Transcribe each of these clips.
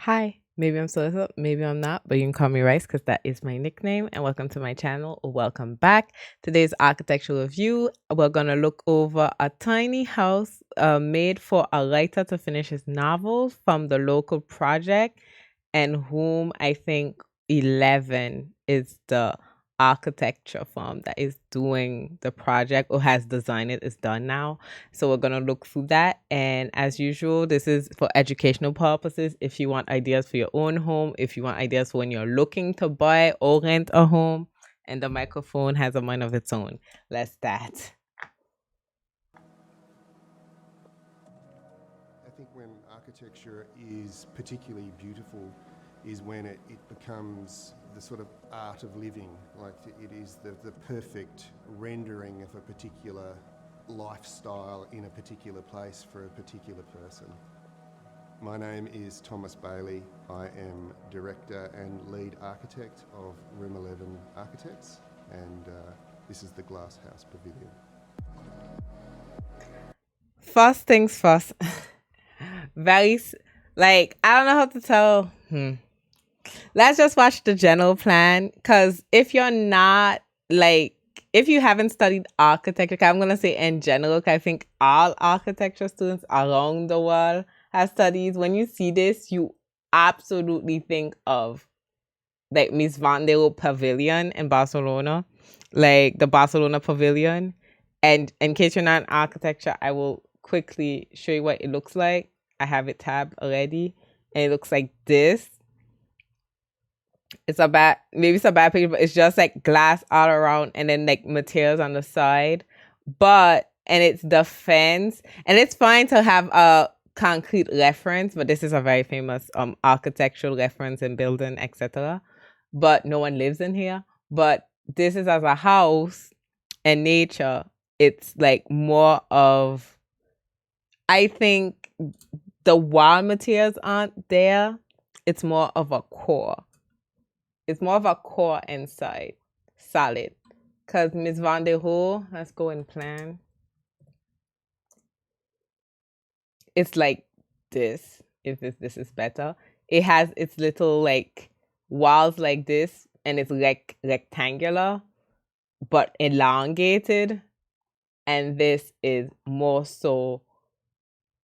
Hi, maybe I'm Solisa, maybe I'm not, but you can call me Rice because that is my nickname. And welcome to my channel, or welcome back. Today's architectural review. We're gonna look over a tiny house made for a writer to finish his novel from the local project, and whom I think 11 is the architecture firm that is doing the project or has designed it. It's done now. So we're going to look through that. And as usual, this is for educational purposes. If you want ideas for your own home, if you want ideas for when you're looking to buy or rent a home, and the microphone has a mind of its own. Let's start. I think when architecture is particularly beautiful is when it becomes the sort of art of living, like it is the perfect rendering of a particular lifestyle in a particular place for a particular person. My name is Thomas Bailey. I am Director and Lead Architect of Room 11 Architects, and this is the Glass House Pavilion. First things first. I don't know how to tell. Let's just watch the general plan, because if you're not, if you haven't studied architecture, I'm going to say in general, because I think all architecture students around the world have studies. When you see this, you absolutely think of like Miss Van der Rohe Pavilion in Barcelona, like the Barcelona Pavilion. And in case you're not in architecture, I will quickly show you what it looks like. I have it tabbed already, and it looks like this. Maybe it's a bad picture, but it's just like glass all around and then like materials on the side. And it's the fence, and it's fine to have a concrete reference, but this is a very famous architectural reference in building, etc. But no one lives in here. But this is as a house and nature. It's like more of, I think the wall materials aren't there. It's more of a core. It's more of a core inside, solid. Because Miss Van der Rohe, let's go and plan. It's like this, if this is better. It has its little like walls like this, and it's like rectangular, but elongated. And this is more so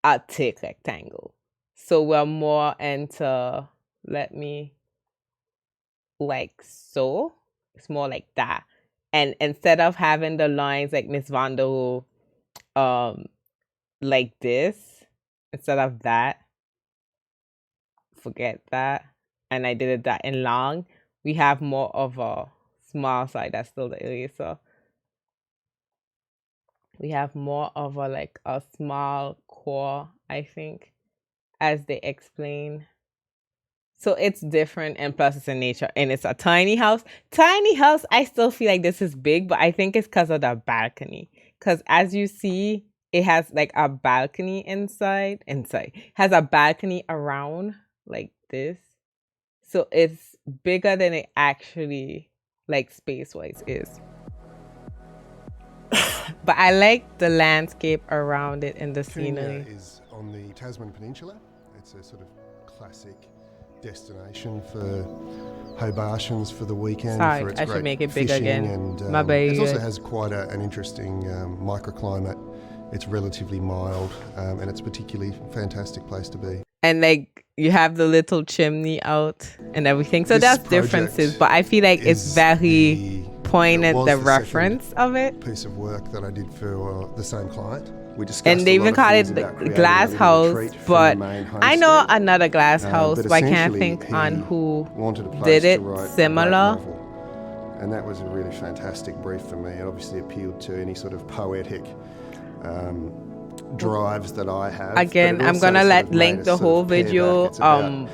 a thick rectangle. So we're more into, like so. It's more like that. And instead of having the lines like Miss Van der Rohe, like this, instead of that, forget that. And I did it that in long. We have more of a small side. That's still the eraser. We have more of a small core, I think, as they explain. So it's different, and plus it's in nature, and it's a tiny house. Tiny house, I still feel like this is big, but I think it's because of the balcony. Because as you see, it has like a balcony inside. Has a balcony around like this. So it's bigger than it actually, like space-wise, is. But I like the landscape around it and the scenery. Is on the Tasman Peninsula. It's a sort of classic destination for Hobartians for the weekend. Sorry, for its I great should make it big again. And, My bad. It also has quite an interesting microclimate. It's relatively mild, and it's a particularly fantastic place to be. And like you have the little chimney out and everything. So there's differences, but I feel like it's very poignant, the reference of it. Piece of work that I did for the same client. We discussed, and they even call it the glass house, but I know another glass house, but I can't think on who did it similar. And that was a really fantastic brief for me. It obviously appealed to any sort of poetic drives that I have. Again, I'm gonna link the whole video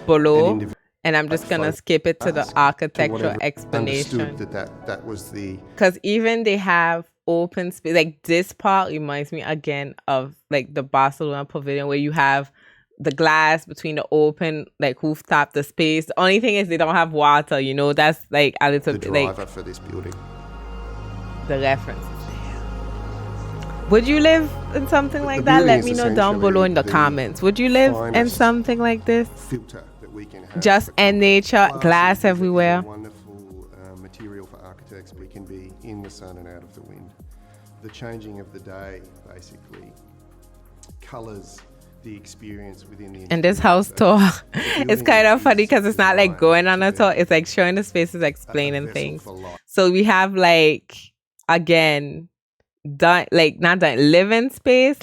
below, and I'm just gonna skip it to the architectural explanation. That was the, because even they have open space. Like this part reminds me again of like the Barcelona Pavilion, where you have the glass between the open like rooftop, the space. The only thing is they don't have water. You know, that's like a little bit like the driver for this building. The reference. Would you live in something like that? Let me know down below in the comments. Would you live in something like this? Filter that we can have. Just and nature, glass everywhere. Is a wonderful material for architects. We can be in the sun and out of the wind. The changing of the day basically colours the experience within the. And this house tour, it's kind of funny because it's not like going on a tour. It's like showing the spaces, explaining things. So we have like, again, living space.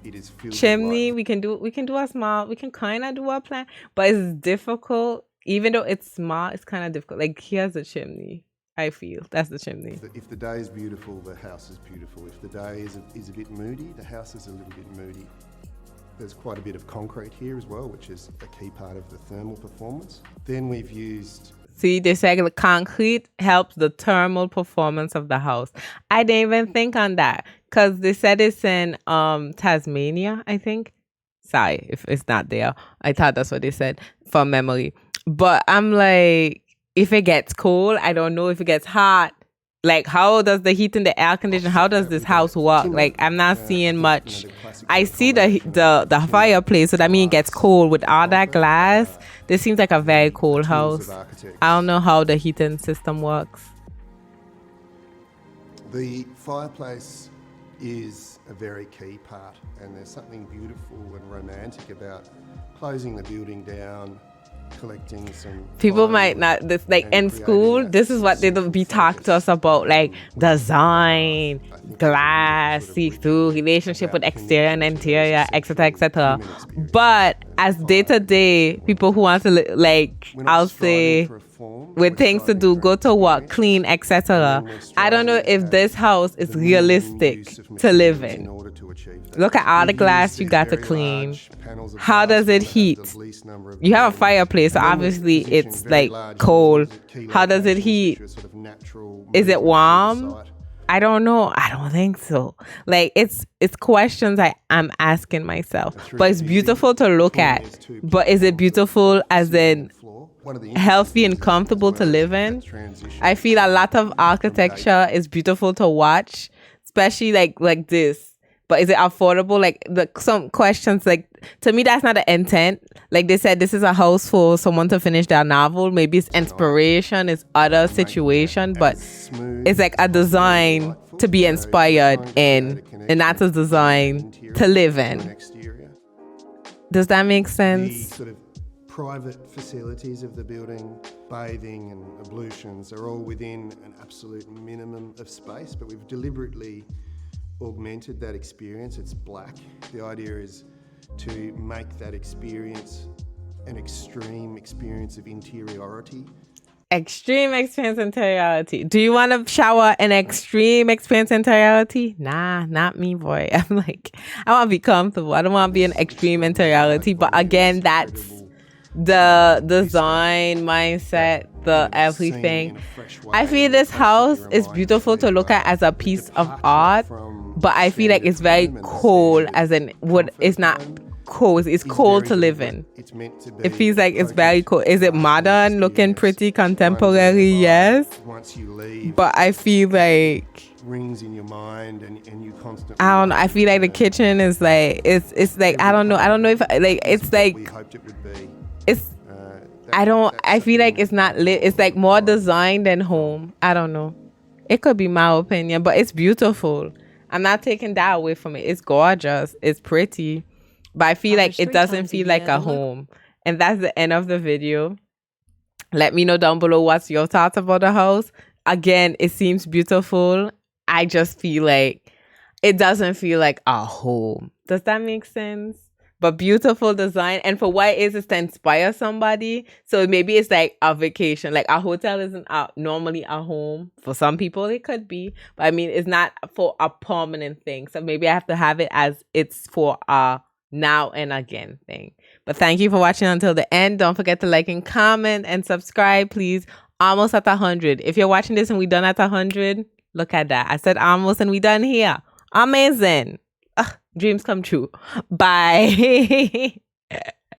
It is filled Chimney. with We can kind of do a plan, but it's difficult. Even though it's small, it's kind of difficult. Like here's a chimney. I feel that's the chimney. If the day is beautiful, the house is beautiful. If the day is a bit moody, the house is a little bit moody. There's quite a bit of concrete here as well, which is a key part of the thermal performance. Then we've used. See, they say the concrete helps the thermal performance of the house. I didn't even think on that because they said it's in Tasmania, I think. Sorry if it's not there. I thought that's what they said from memory. But I'm like, if it gets cold, I don't know. If it gets hot, like how does the heat and the air condition, how does this house work? Like I'm not seeing much. I see the fireplace, so that means it gets cold with all that glass. This seems like a very cold house. I don't know how the heating system works. The fireplace is a very key part, and there's something beautiful and romantic about closing the building down, collecting some. People might not, this like in school, this is what they'll be talking to us about, like design, glass, see-through, relationship with exterior and interior, etc., etc. But as day-to-day people who want to like, I'll say, with things to do, go to work, clean, etc. I don't know if this house is realistic to live in. Look at all the glass you got to clean. How does it heat? You have a fireplace, so obviously it's like cold. How does it heat? Is it warm? I don't know. I don't think so. Like it's questions I'm asking myself. But it's beautiful to look at. But is it beautiful as in healthy and comfortable to live in? I feel a lot of architecture is beautiful to watch, especially like this. But is it affordable? Like some questions, like to me, that's not the intent. Like they said, this is a house for someone to finish their novel. Maybe it's inspiration, it's other situation, but it's like a design to be inspired in, and not a design to live in. Does that make sense? The sort of private facilities of the building, bathing and ablutions are all within an absolute minimum of space, but we've deliberately augmented that experience. It's black. The idea is to make that experience an extreme experience of interiority. Extreme experience interiority. Do you want to shower an extreme experience interiority? Nah, not me, boy. I'm like, I want to be comfortable. I don't want to be an extreme interiority. But again, that's the design mindset, the everything. I feel this house is beautiful to look at as a piece of art, but I feel like it's very cold, as in what it's not cold, it's cold to live in. It feels like it's very cold. Is it modern, looking pretty, contemporary? Yes. But I feel like rings in your mind and you constantly, I don't know, I feel like the kitchen is like it's like I don't know if like it's like we hoped it would be. It's I feel like it's not lit. It's like more design than home. I don't know. It could be my opinion, but it's beautiful. I'm not taking that away from it. It's gorgeous. It's pretty. But I feel like it doesn't feel like a home. And that's the end of the video. Let me know down below what's your thoughts about the house. Again, it seems beautiful. I just feel like it doesn't feel like a home. Does that make sense? But beautiful design. And for what it is, it's to inspire somebody. So maybe it's like a vacation. Like a hotel isn't normally a home. For some people, it could be. But I mean, it's not for a permanent thing. So maybe I have to have it as it's for a now and again thing. But thank you for watching until the end. Don't forget to like and comment and subscribe, please. Almost at 100. If you're watching this and we done at 100, look at that. I said almost and we done here. Amazing. Dreams come true. Bye.